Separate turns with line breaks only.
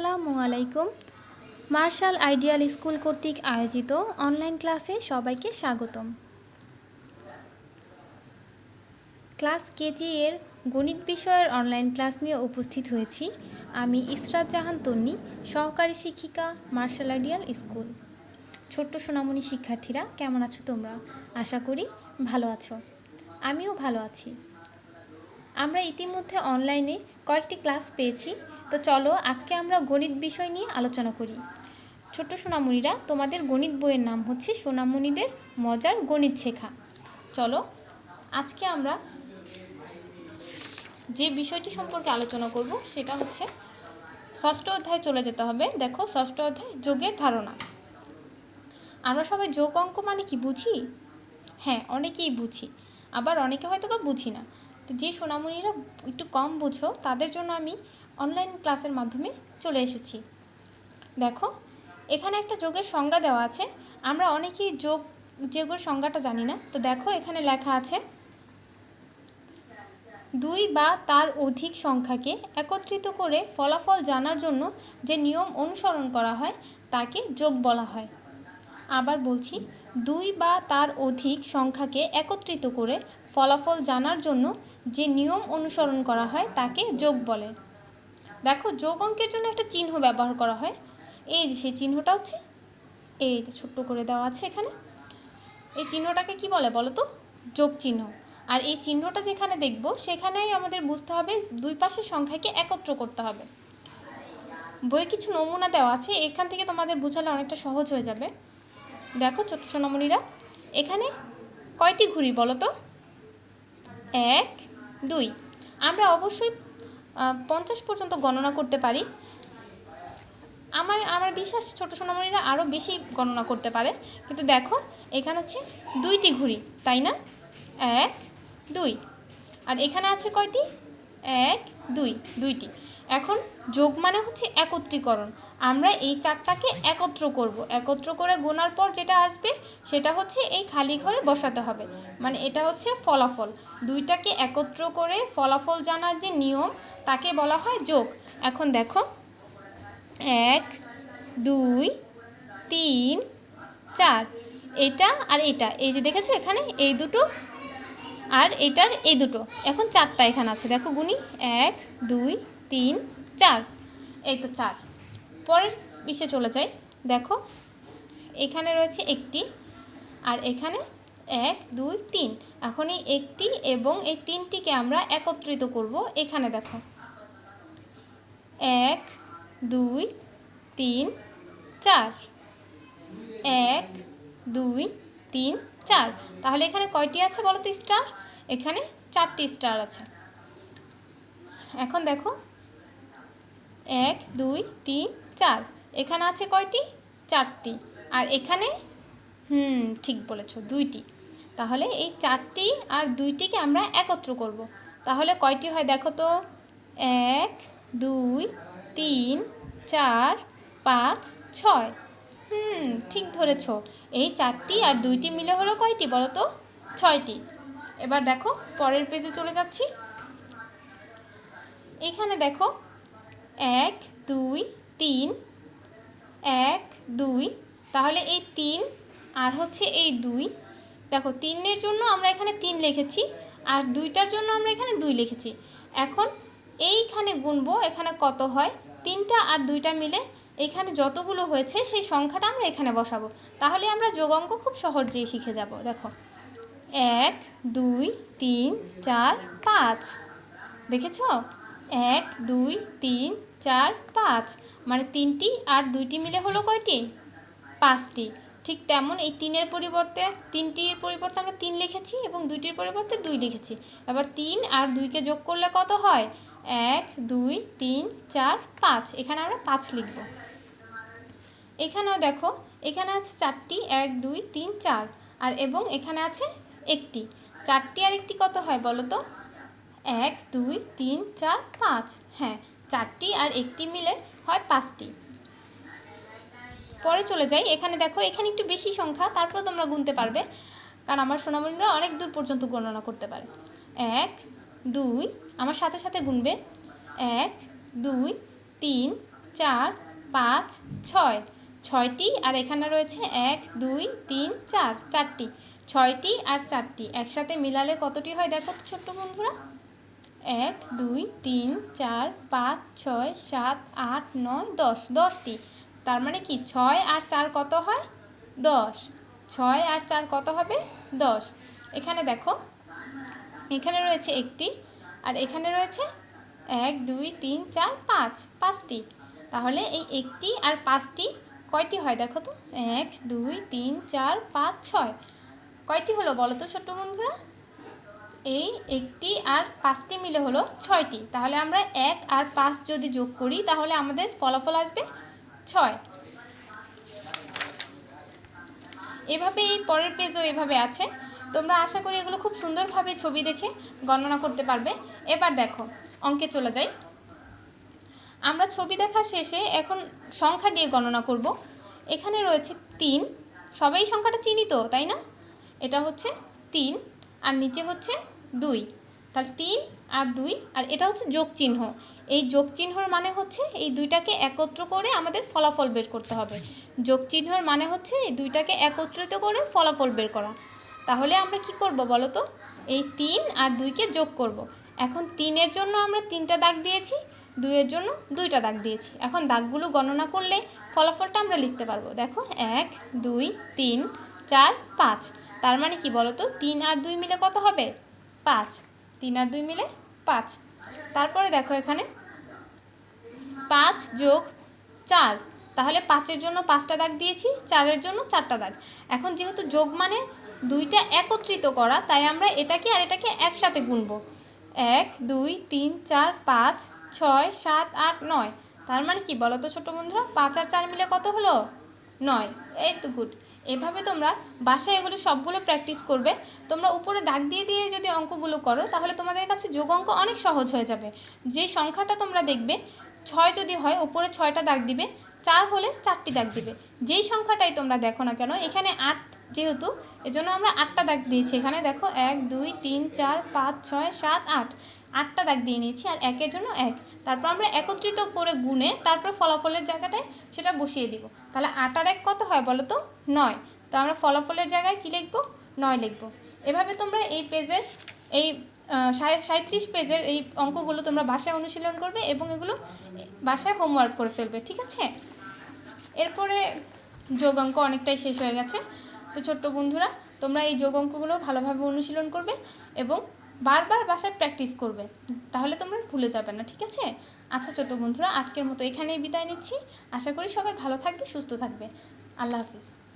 আসসালামু আলাইকুম। Martial ideal school কর্তৃক আয়োজিত অনলাইন ক্লাসে সবাইকে স্বাগতম। ক্লাস কেজি এর গণিত বিষয়ের অনলাইন ক্লাস নিয়ে উপস্থিত হয়েছি আমি ইসরাত জাহান তন্নি, সহকারী শিক্ষিকা, মার্শাল আইডিয়াল স্কুল। ছোট্ট সোনামণি শিক্ষার্থীরা, কেমন আছো তোমরা? আশা করি ভালো আছো। আমিও ভালো আছি। আমরা ইতিমধ্যে অনলাইনে কয়েকটি ক্লাস পেয়েছি, তো চলো আজকে আমরা গণিত বিষয় নিয়ে আলোচনা করি। ছোট্ট সোনামণিরা, তোমাদের গণিত বইয়ের নাম হচ্ছে সোনামণিদের মজার গণিত শেখা। চলো আজকে আমরা যে বিষয়টি সম্পর্কে আলোচনা করব সেটা হচ্ছে ষষ্ঠ অধ্যায়ে চলে যেতে হবে। দেখো, ষষ্ঠ অধ্যায় যোগের ধারণা। আমরা সবাই যোগ অঙ্ক মানে কি বুঝি? হ্যাঁ, অনেকেই বুঝি, আবার অনেকে হয়তো বা বুঝি না। তো যে সোনামণিরা একটু কম বুঝো তাদের জন্য আমি অনলাইন ক্লাসের মাধ্যমে চলে এসেছি। দেখো, এখানে একটা যোগের সংজ্ঞা দেওয়া আছে। আমরা অনেকেই যোগের সংজ্ঞাটা জানি না। তো দেখো, এখানে লেখা আছে, দুই বা তার অধিক সংখ্যাকে একত্রিত করে ফলাফল জানার জন্য যে নিয়ম অনুসরণ করা হয় তাকে যোগ বলা হয়। আবার বলছি, দুই বা তার অধিক সংখ্যাকে একত্রিত করে ফলাফল জানার জন্য যে নিয়ম অনুসরণ করা হয় তাকে যোগ বলে। দেখো, যোগ অঙ্কের জন্য একটা চিহ্ন ব্যবহার করা হয়। এই যে সেই চিহ্নটা হচ্ছে এই যে ছোট্ট করে দেওয়া আছে এখানে। এই চিহ্নটাকে কি বলে বলো তো? যোগ চিহ্ন। আর এই চিহ্নটা যেখানে দেখব সেখানেই আমাদের বুঝতে হবে দুই পাশের সংখ্যাকে একত্র করতে হবে। বইয়ে কিছু নমুনা দেওয়া আছে, এখান থেকে তোমাদের বোঝালে অনেকটা সহজ হয়ে যাবে। দেখো ছোট্ট সোনামণিরা, এখানে কয়টি ঘুড়ি বলো তো? 1, 2। আমরা অবশ্যই 50 পর্যন্ত গণনা করতে পারি। আমার বিশ্বাস ছোট সোনামণিরা আরও বেশি গণনা করতে পারে। কিন্তু দেখো, এখানে হচ্ছে 2টি ঘুড়ি, তাই না? 1, 2। আর এখানে আছে কয়টি? 1, 2, 2টি। এখন যোগ মানে হচ্ছে একত্রীকরণ। আমরা এই চারটাকে একত্র করব। একত্র করে গোনার পর যেটা আসবে সেটা হচ্ছে এই খালি ঘরে বসাতে হবে। মানে এটা হচ্ছে ফলাফল। দুইটাকে একত্র করে ফলাফল জানার যে নিয়ম তাকে বলা হয় যোগ। এখন দেখো, 1, 2, 3, 4, এটা আর এটা, এই যে দেখেছো এখানে এই দুটো আর এটার এই দুটো, এখন চারটা এখানে আছে। দেখো গুনি, 1, 2, 3, 4, এই তো 4। পরের বিষয়ে চলে যাই। দেখো, এখানে রয়েছে একটি আর এখানে 1, 2, 3। এখন এই একটি এবং এই তিনটিকে আমরা একত্রিত করব। এখানে দেখো, 1, 2, 3, 4, 1, 2, 3, 4। তাহলে এখানে কয়টি আছে বলো তো স্টার? এখানে 4টি স্টার আছে। এখন দেখো, 1, 2, 3, 4, এখানে আছে কয়টি? 4টি। আর এখানে ঠিক বলেছো, 2টি। তাহলে এই 4টি আর 2টিকে আমরা একত্র করব। তাহলে কয়টি হয় দেখো তো? 1, 2, 3, 4, 5, 6। ঠিক ধরেছ। এই 4টি আর 2টি মিলে হলো কয়টি বলো তো? 6টি। এবার দেখো, পরের পেজে চলে যাচ্ছি। এখানে দেখো, 1, 2, 3, 1, 2। তাহলে এই 3 আর হচ্ছে এই 2। দেখো, 3-এর জন্য আমরা এখানে 3 লিখেছি আর 2টার জন্য আমরা এখানে 2 লিখেছি। এখন এইখানে গুনবো, এখানে কত হয়। 3টা আর 2টা মিলে এখানে যতগুলো হয়েছে সেই সংখ্যাটা আমরা এখানে বসাবো। তাহলে আমরা যোগ অঙ্ক খুব সহজেই শিখে যাব। দেখো, 1, 2, 3, 4, 5। দেখেছো? 1, 2, 3, 4, 5। মানে 3টি আর 2টি মিলে হলো কয়টি? 5টি। ঠিক তেমন এই 3-টির পরিবর্তে আমরা 3 লিখেছি এবং 2টির পরিবর্তে 2 লিখেছি। এবার 3 আর 2কে যোগ করলে কত হয়? 1, 2, 3, 4, 5। এখানে আমরা 5 লিখব। এখানেও দেখো, এখানে আছে 4টি, 1, 2, 3, 4। আর এবং এখানে আছে একটি। 4টি আর একটি কত হয় বলো তো? 1, 2, 3, 4, 5। হ্যাঁ, 4টি আর একটি মিলে হয় 5টি। পরে চলে যাই। এখানে দেখো, এখানে একটু বেশি সংখ্যা, তারপর তোমরা গুনতে পারবে, কারণ আমার সোনামণিরা অনেক দূর পর্যন্ত গণনা করতে পারে। 1, 2, আমার সাথে সাথে গুনবে। 1, 2, 3, 4 5 6 6টি আর এখানে রয়েছে 1 2 3 4 4টি 6টি আর 4টি একসাথে মিলালে কতটি হয় দেখো তো ছোট্ট বন্ধুরা 1 2 3 4 5 6 7 8 9 10 10টি তার মানে কি 6 আর 4 কত হয় 10 6 আর 4 কত হবে 10 এখানে দেখো এখানে রয়েছে একটি আর এখানে রয়েছে 1 2 3 4 5 5টি তাহলে এই একটি আর 5টি কয়টি হয় দেখো তো 1 2 3 4 5 6 কয়টি হলো বলো তো ছোট্ট বন্ধুরা এই একটি আর 5টি মিলে হলো 6টি তাহলে আমরা 1 আর 5 যদি যোগ করি তাহলে আমাদের ফলাফল আসবে 6 এভাবে এই পরের পেজও এভাবে আছে তোমরা আশা করি এগুলো খুব সুন্দরভাবে ছবি দেখে গণনা করতে পারবে এবার দেখো অঙ্কে চলে যাই আমরা ছবি দেখা শেষে এখন সংখ্যা দিয়ে গণনা করব এখানে রয়েছে 3 সবাই সংখ্যাটা চিনি তো তাই না এটা হচ্ছে 3 আর নিচে হচ্ছে 2 তাহলে 3 আর 2 আর এটা হচ্ছে যোগ চিহ্ন এই যোগ চিহ্নর মানে হচ্ছে এই দুইটাকে একত্র করে আমাদের ফলাফল বের করতে হবে যোগ চিহ্নর মানে হচ্ছে এই দুইটাকে একত্রিত করে ফলাফল বের করা তাহলে আমরা কি করব বলো তো এই 3 আর 2কে যোগ করব এখন 3 এর জন্য আমরা 3টা দাগ দিয়েছি 2 এর জন্য 2টা দাগ দিয়েছি এখন দাগগুলো গণনা করলে ফলাফলটা আমরা লিখতে পারবো দেখো 1 2 3 4 5 তার মানে কি বলো তো 3 আর 2 মিলে কত হবে 5 3 আর 2 মিলে 5 তারপরে দেখো এখানে 5 যোগ 4 তাহলে 5 এর জন্য 5টা দাগ দিয়েছি 4 এর জন্য 4টা দাগ এখন যেহেতু যোগ মানে দুইটা একত্রিত করা তাই আমরা এটাকে আর এটাকে একসাথে গুনবো 1 2 3 4 5 6 7 8 9 তার মানে কি বলো তো ছোট বন্ধুরা 5 আর 4 মিলে কত হলো 9 এই তো গুড এভাবে তোমরা বাসায় এগুলো সবগুলো প্র্যাকটিস করবে তোমরা উপরে দাগ দিয়ে দিয়ে যদি অঙ্কগুলো করো তাহলে তোমাদের কাছে যোগ অঙ্ক অনেক সহজ হয়ে যাবে যে সংখ্যাটা তোমরা দেখবে 6 যদি হয় উপরে 6টা দাগ দিবে 4 হলে 4টি দাগ দিবে যেই সংখ্যাটাই তোমরা দেখো না কেন এখানে 8 যেহেতু এজন্য আমরা 8টা দাগ দিয়েছি এখানে দেখো 1 2 3 4 5 6 7 8 8টা দাগ দিয়ে নিয়েছি আর 1 জন্য 1 তারপর আমরা একত্রিত করে গুনে তারপর ফলাফলের জায়গাটায় সেটা বসিয়ে দিব তাহলে 8 আর 1 কত হয় বলো তো 9 তো আমরা ফলাফলের জায়গায় কি লিখব 9 লিখব এভাবে তোমরা এই পেজের এই 37 পেজের এই অঙ্কগুলো তোমরা বাসায় অনুশীলন করবে এবং এগুলো বাসায় হোমওয়ার্ক করে ফেলবে ঠিক আছে এরপরে যোগ অঙ্ক অনেকটাই শেষ হয়ে গেছে তো ছোট্ট বন্ধুরা তোমরা এই যোগ অঙ্কগুলো ভালোভাবে অনুশীলন করবে এবং বারবার বাসায় প্র্যাকটিস করবে তাহলে তোমরা ভুলে যাবে না ঠিক আছে আচ্ছা ছোট্ট বন্ধুরা আজকের মতো এখানেই বিদায় নিচ্ছি আশা করি সবাই ভালো থাকবে সুস্থ থাকবে আল্লাহ হাফিজ